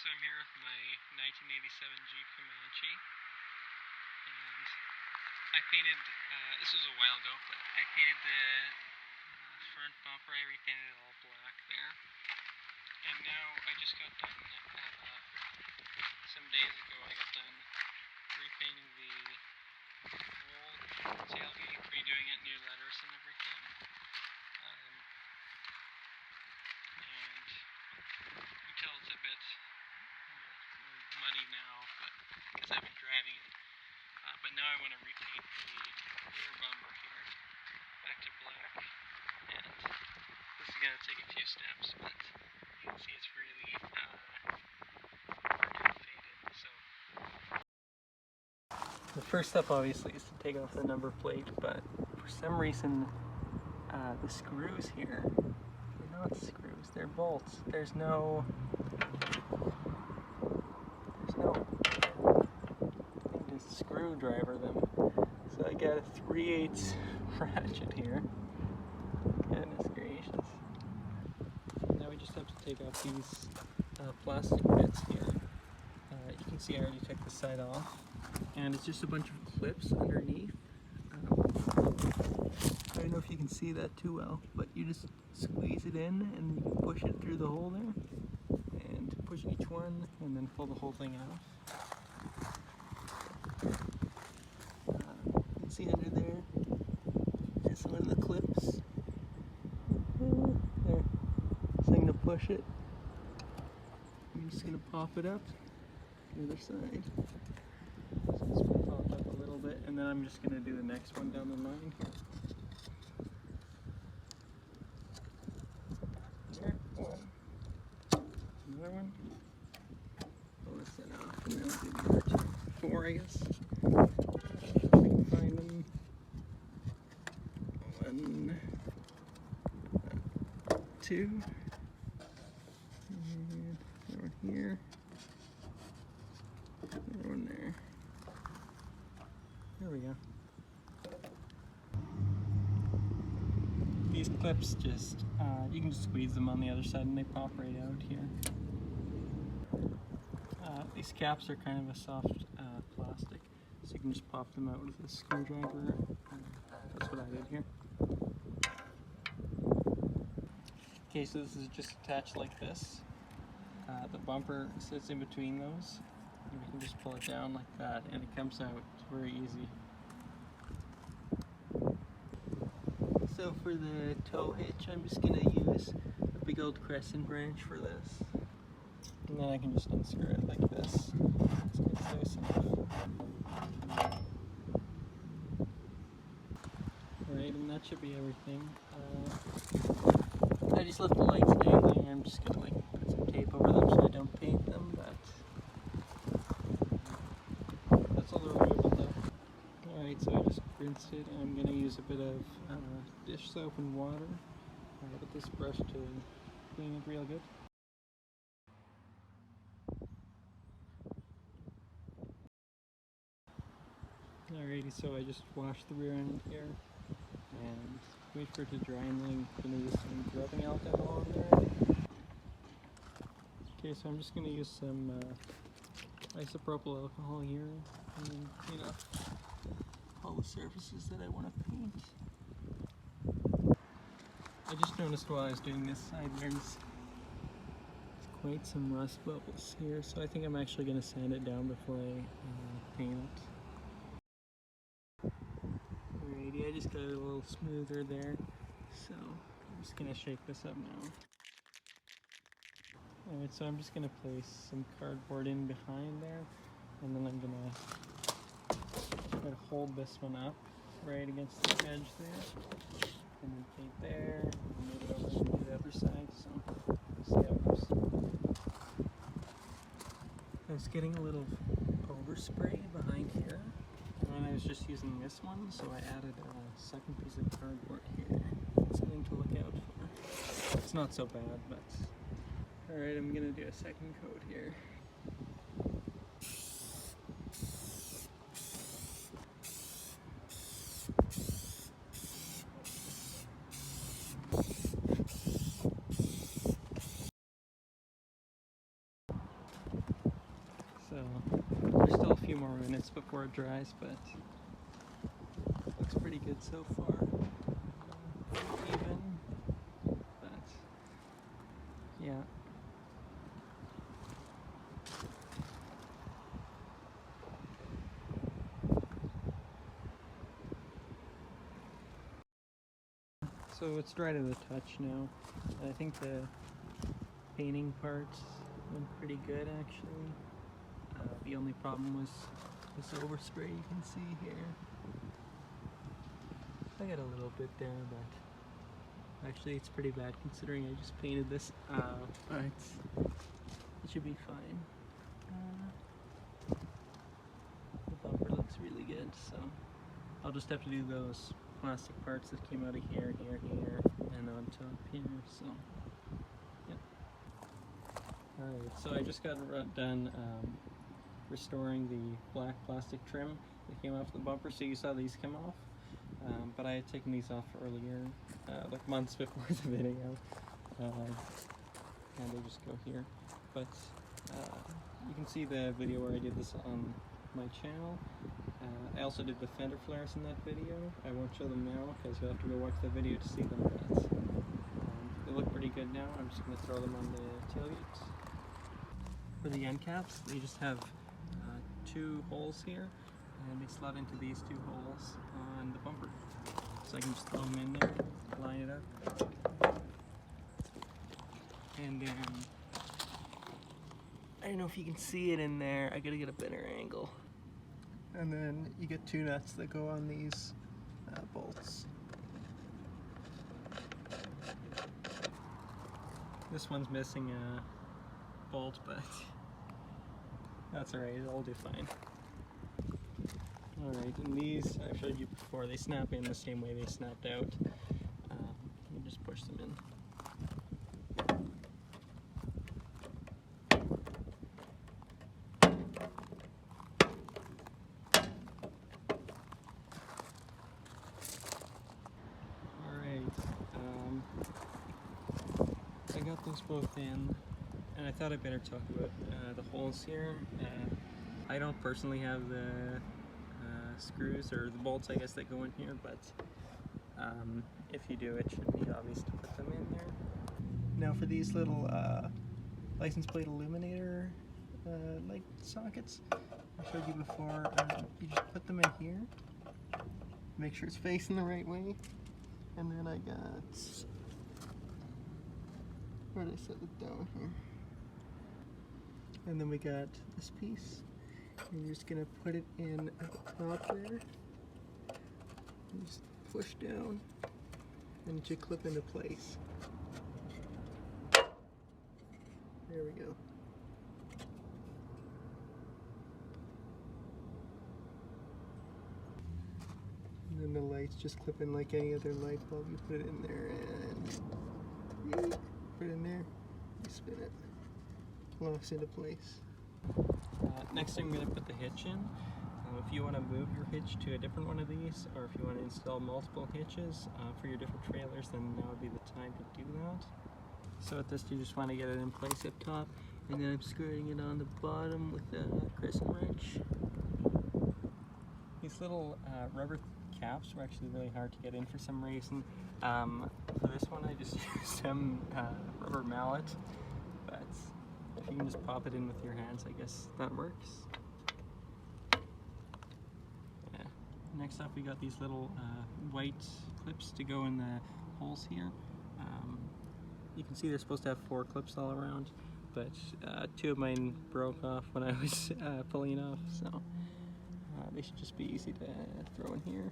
so I'm here with my 1987 Jeep Comanche, and I painted, this was a while ago, but I painted the front bumper. I repainted it all black there, and now I just got done, some days ago I got done repainting the whole tailgate, redoing it, new letters and everything, and you can tell it's a bit muddy now, but because I've been driving it. But now I want to repaint the rear bumper here back to black, and this is going to take a few steps, but you can see it's really faded. So the first step obviously is to take off the number plate, but for some reason the screws here, they're not screws, they're bolts. There's no screwdriver them. So I got a 3/8 ratchet here. Goodness gracious. Now we just have to take off these plastic bits here. You can see I already took the side off, and it's just a bunch of clips underneath. I don't know if you can see that too well, but you just squeeze it in and you can push it through the hole there, and push each one and then pull the whole thing off. You can see under there, there's some of the clips. There. So I'm going to push it. I'm just going to pop it up the other side. So it's popped up a little bit, and then I'm just going to do the next one down the line here. There, one. Another one. Pull this set off, and then I'll do the other two. 4, I guess. Find them. 1, 2, and another one here, another one there. There we go. These clips just, you can just squeeze them on the other side and they pop right out here. These caps are kind of a soft plastic, so you can just pop them out with a screwdriver. That's what I did here. Okay, so this is just attached like this. The bumper sits in between those. And we can just pull it down like that, and it comes out. It's very easy. So for the tow hitch, I'm just going to use a big old crescent branch for this. And then I can just unscrew it like this. It's so simple. Alright, and that should be everything. I just left the lights dangling. I'm just gonna put some tape over them so I don't paint them, but that's all the removal though. Alright, so I just rinsed it. I'm gonna use a bit of dish soap and water with this brush to clean it real good. Alrighty, so I just washed the rear end here and wait for it to dry, and then I'm going to use some rubbing alcohol on there. Okay, so I'm just going to use some isopropyl alcohol here and then clean up all the surfaces that I want to paint. I just noticed while I was doing this side there's quite some rust bubbles here, so I think I'm actually going to sand it down before I paint it. Alrighty, I just got it a little smoother there, so I'm just going to shake this up now. Alright, so I'm just going to place some cardboard in behind there, and then I'm going to try to hold this one up right against the edge there, and then paint there, and move it over to the other side, so we'll see how it goes. I was getting a little overspray behind here, and I was just using this one, so I added a second piece of cardboard here. Something to look out for. It's not so bad, but alright, I'm gonna do a second coat here. So there's still a few more minutes before it dries, but looks pretty good so far. Even, but yeah. So it's dry to the touch now. I think the painting parts went pretty good actually. The only problem was this overspray you can see here. I got a little bit there, but actually it's pretty bad considering I just painted this. But it should be fine. The bumper looks really good, so I'll just have to do those plastic parts that came out of here, and on top here, so yeah. Alright, so I just got done restoring the black plastic trim that came off the bumper, so you saw these come off, but I had taken these off earlier, like months before the video, and they just go here, but you can see the video where I did this on my channel. I also did the fender flares in that video. I won't show them now because you'll have to go watch the video to see them, but they look pretty good now. I'm just going to throw them on the tailgate. For the end caps, they just have two holes here, and they slot into these two holes on the bumper. So I can just throw them in there, line it up, and then I don't know if you can see it in there. I gotta get a better angle. And then you get two nuts that go on these bolts. This one's missing a bolt, but that's alright, it'll do fine. Alright, and these, I've showed you before, they snap in the same way they snapped out. You just push them in. I got those both in, and I thought I'd better talk about the holes here. I don't personally have the screws or the bolts, I guess, that go in here, but if you do, it should be obvious to put them in there. Now for these little license plate illuminator light sockets, I showed you before, you just put them in here, make sure it's facing the right way, and then I got, where did I set it down here? And then we got this piece, and you're just gonna put it in at the top there, and just push down, and it should clip into place. There we go. And then the lights just clip in like any other light bulb. You put it in there and put it in there, you spin it, locks into place. Next I'm going to put the hitch in. If you want to move your hitch to a different one of these, or if you want to install multiple hitches for your different trailers, then now would be the time to do that. So at this you just want to get it in place up top, and then I'm screwing it on the bottom with a crescent wrench. These little rubber caps were actually really hard to get in for some reason. For this one I just used some rubber mallet, but if you can just pop it in with your hands, I guess that works. Yeah. Next up we got these little white clips to go in the holes here. You can see they're supposed to have 4 clips all around, but 2 of mine broke off when I was pulling off, so they should just be easy to throw in here.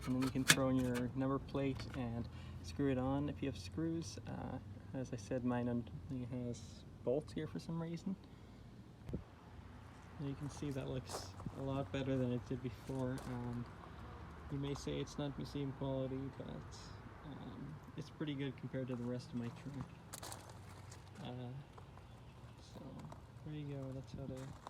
And then you can throw in your number plate and screw it on if you have screws. As I said, mine only has bolts here for some reason. And you can see that looks a lot better than it did before. You may say it's not museum quality, but it's pretty good compared to the rest of my truck. So There you go, that's how to